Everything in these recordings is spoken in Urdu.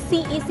CEC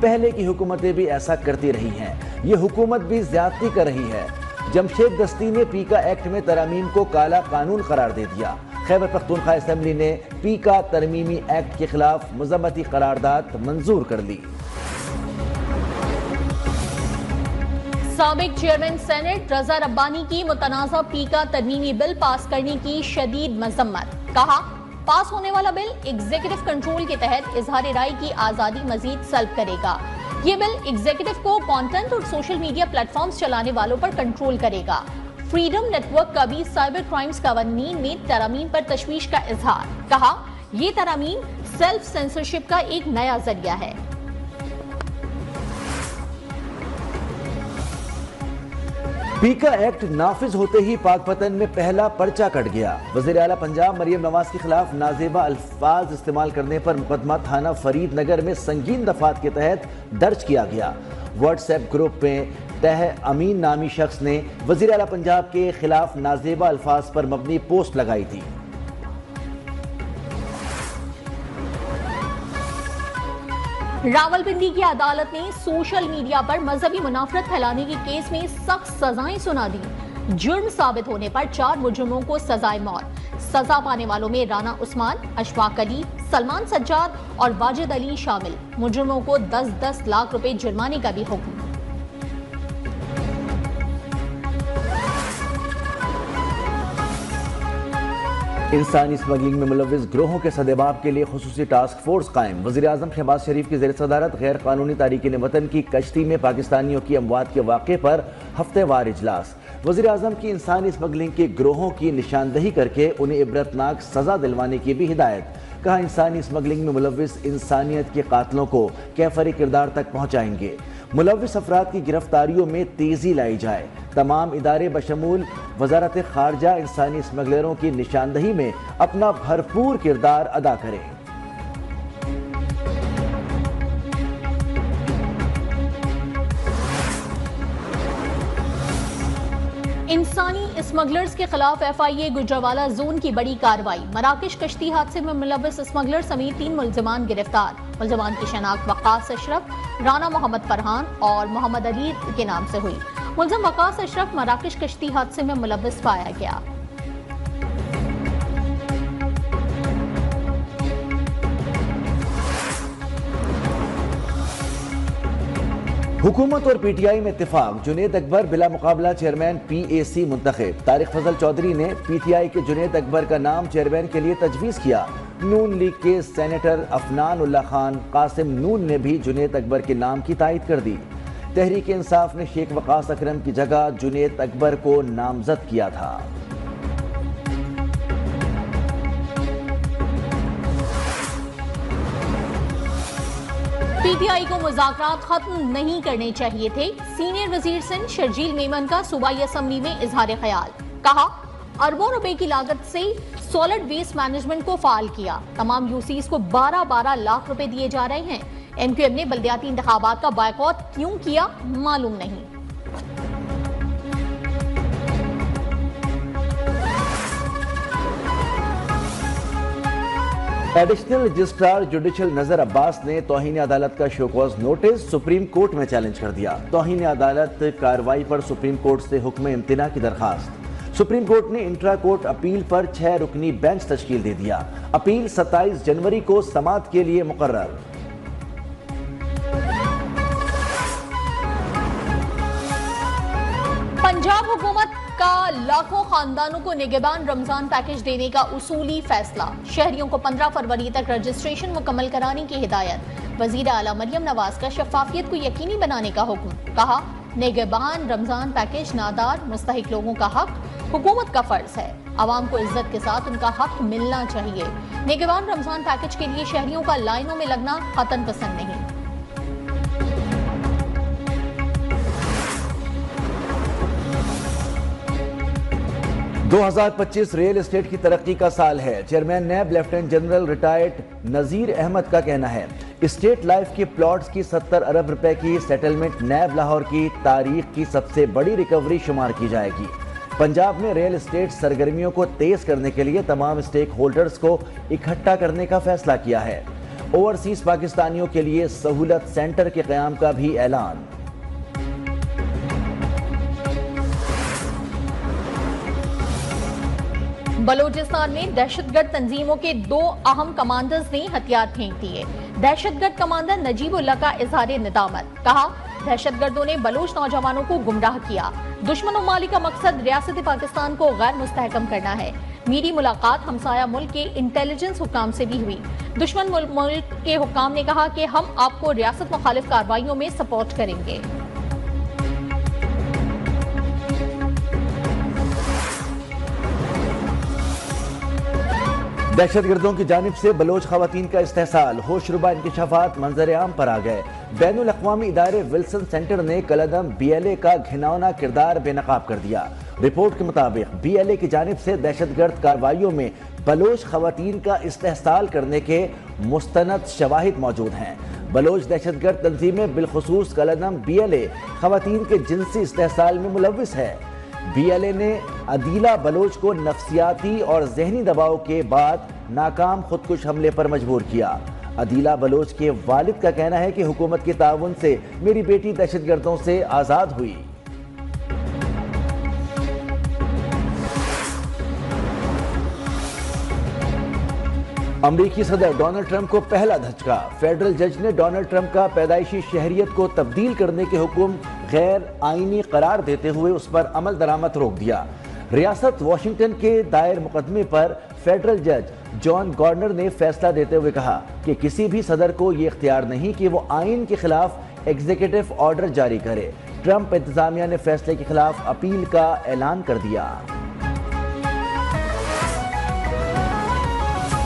پہلے کی حکومتیں بھی ایسا کرتی رہی ہیں، یہ حکومت بھی زیادتی کر رہی ہے۔ جمشید دستی نے پیکا ایکٹ میں ترامیم کو کالا قانون قرار دے دیا۔ خیبر پختونخوا اسمبلی نے پیکا ترمیمی ایکٹ کے خلاف مذمتی قرارداد منظور کر لی۔ سابق چیئرمین سینٹ رضا ربانی کی متنازع پیکا ترمیمی بل پاس کرنے کی شدید مذمت، کہا پاس ہونے والا بل ایگزیکٹو کنٹرول کے تحت اظہار رائے کی آزادی مزید سلب کرے گا۔ یہ بل ایگزیکٹو کو کانٹینٹ اور سوشل میڈیا پلیٹ فارمز چلانے والوں پر کنٹرول کرے گا۔ فریڈم نیٹ ورک کا بھی سائبر کرائمز قوانین میں ترامیم پر تشویش کا اظہار، کہا یہ ترامیم سیلف سینسرشپ کا ایک نیا ذریعہ ہے۔ پیکا ایکٹ نافذ ہوتے ہی پاک پتن میں پہلا پرچہ کٹ گیا۔ وزیر اعلیٰ پنجاب مریم نواز کے خلاف نازیبا الفاظ استعمال کرنے پر مقدمہ تھانہ فرید نگر میں سنگین دفعات کے تحت درج کیا گیا۔ واٹس ایپ گروپ میں تہ امین نامی شخص نے وزیر اعلیٰ پنجاب کے خلاف نازیبا الفاظ پر مبنی پوسٹ لگائی تھی۔ راولپنڈی کی عدالت نے سوشل میڈیا پر مذہبی منافرت پھیلانے کے کیس میں سخت سزائیں سنا دی۔ جرم ثابت ہونے پر 4 مجرموں کو سزائے موت۔ سزا پانے والوں میں رانا عثمان، اشفاق علی، سلمان سجاد اور واجد علی شامل۔ مجرموں کو 10-10 لاکھ روپے جرمانے کا بھی حکم۔ انسانی اسمگلنگ میں ملوث گروہوں کے سدباب کے لیے خصوصی ٹاسک فورس قائم۔ وزیر اعظم شہباز شریف کی زیر صدارت غیر قانونی تارکین وطن کی کشتی میں پاکستانیوں کی اموات کے واقعے پر ہفتے وار اجلاس۔ وزیر اعظم کی انسانی اسمگلنگ کے گروہوں کی نشاندہی کر کے انہیں عبرتناک سزا دلوانے کی بھی ہدایت، کہا انسانی اسمگلنگ میں ملوث انسانیت کے قاتلوں کو کیفری کردار تک پہنچائیں گے۔ ملوث افراد کی گرفتاریوں میں تیزی لائی جائے۔ تمام ادارے بشمول وزارت خارجہ انسانی اسمگلروں کی نشاندہی میں اپنا بھرپور کردار ادا کریں۔ انسانی اسمگلرز کے خلاف FIA گجرانوالہ زون کی بڑی کارروائی۔ مراکش کشتی حادثے میں ملوث اسمگلر سمیت 3 ملزمان گرفتار۔ ملزمان کی شناخت وقاص اشرف، رانا محمد فرحان اور محمد علی کے نام سے ہوئی۔ ملزم وقاص اشرف مراکش کشتی حادثے میں ملوث پایا گیا۔ حکومت اور پی ٹی آئی میں اتفاق، جنید اکبر بلا مقابلہ چیئرمین PAC منتخب۔ طارق فضل چودھری نے پی ٹی آئی کے جنید اکبر کا نام چیئرمین کے لیے تجویز کیا۔ نون لیگ کے سینیٹر افنان اللہ خان قاسم نون نے بھی جنید اکبر کے نام کی تائید کر دی۔ تحریک انصاف نے شیخ وقاص اکرم کی جگہ جنید اکبر کو نامزد کیا تھا۔ پی ٹی آئی کو مذاکرات ختم نہیں کرنے چاہیے تھے۔ سینئر وزیر سندھ شرجیل میمن کا صوبائی اسمبلی میں اظہار خیال، کہا اربوں روپے کی لاگت سے سالڈ ویسٹ مینجمنٹ کو فعال کیا۔ تمام UCs کو 12 لاکھ روپے دیے جا رہے ہیں۔ MQM نے بلدیاتی انتخابات کا بائیکاٹ کیوں کیا معلوم نہیں۔ Additional registrar judicial Nazar Abbas نے توہین عدالت کا show cause notice Supreme Court میں چیلنج کر دیا۔ توہین عدالت کارروائی پر سپریم کورٹ سے حکم امتناع کی درخواست۔ سپریم کورٹ نے انٹرا کورٹ اپیل پر 6 رکنی بینچ تشکیل دے دیا۔ اپیل 27 جنوری کو سماعت کے لیے مقرر۔ پنجاب حکومت کا لاکھوں خاندانوں کو نگہبان رمضان پیکج دینے کا اصولی فیصلہ۔ شہریوں کو 15 فروری تک رجسٹریشن مکمل کرانے کی ہدایت۔ وزیر اعلیٰ مریم نواز کا شفافیت کو یقینی بنانے کا حکم، کہا نگہبان رمضان پیکج نادار مستحق لوگوں کا حق حکومت کا فرض ہے۔ عوام کو عزت کے ساتھ ان کا حق ملنا چاہیے۔ نگہبان رمضان پیکج کے لیے شہریوں کا لائنوں میں لگنا قطعاً پسند نہیں۔ 2025 ریل اسٹیٹ کی ترقی کا سال ہے۔ Chairman NAB lieutenant general retired Nazir Ahmed کا کہنا ہے اسٹیٹ لائف کے پلاٹس کی 70 ارب روپے کی سیٹلمنٹ نیب لاہور کی تاریخ کی سب سے بڑی ریکوری شمار کی جائے گی۔ پنجاب میں ریل اسٹیٹ سرگرمیوں کو تیز کرنے کے لیے تمام اسٹیک ہولڈرز کو اکٹھا کرنے کا فیصلہ کیا ہے۔ اوورسیز پاکستانیوں کے لیے سہولت سینٹر کے قیام کا بھی اعلان۔ بلوچستان میں دہشت گرد تنظیموں کے 2 اہم کمانڈرز نے ہتھیار پھینک دیے۔ دہشت گرد کمانڈر نجیب اللہ کا اظہار ندامت، کہا دہشت گردوں نے بلوچ نوجوانوں کو گمراہ کیا۔ دشمن ممالک کا مقصد ریاست پاکستان کو غیر مستحکم کرنا ہے۔ میری ملاقات ہمسایہ ملک کے انٹیلیجنس حکام سے بھی ہوئی۔ دشمن ملک کے حکام نے کہا کہ ہم آپ کو ریاست مخالف کارروائیوں میں سپورٹ کریں گے۔ دہشت گردوں کی جانب سے بلوچ خواتین کا استحصال، ہوش ربا انکشافات منظر عام پر آ گئے۔ بین الاقوامی ادارے ولسن سینٹر نے کالعدم BLA کا گھناؤنا کردار بے نقاب کر دیا۔ رپورٹ کے مطابق BLA کی جانب سے دہشت گرد کارروائیوں میں بلوچ خواتین کا استحصال کرنے کے مستند شواہد موجود ہیں۔ بلوچ دہشت گرد تنظیمیں بالخصوص کالعدم BLA خواتین کے جنسی استحصال میں ملوث ہے۔ BLA نے عدیلہ بلوچ کو نفسیاتی اور ذہنی دباؤ کے بعد ناکام خودکش حملے پر مجبور کیا۔ عدیلہ بلوچ کے والد کا کہنا ہے کہ حکومت کے تعاون سے میری بیٹی دہشت گردوں سے آزاد ہوئی۔ امریکی صدر ڈونلڈ ٹرمپ کو پہلا دھچکا، فیڈرل جج نے ڈونلڈ ٹرمپ کا پیدائشی شہریت کو تبدیل کرنے کے حکم غیر آئینی قرار دیتے ہوئے اس پر عمل درآمد روک دیا۔ ریاست واشنگٹن کے دائر مقدمے پر فیڈرل جج جان گارنر نے فیصلہ دیتے ہوئے کہا کہ کسی بھی صدر کو یہ اختیار نہیں کہ وہ آئین کے خلاف ایگزیکٹو آرڈر جاری کرے۔ ٹرمپ انتظامیہ نے فیصلے کے خلاف اپیل کا اعلان کر دیا۔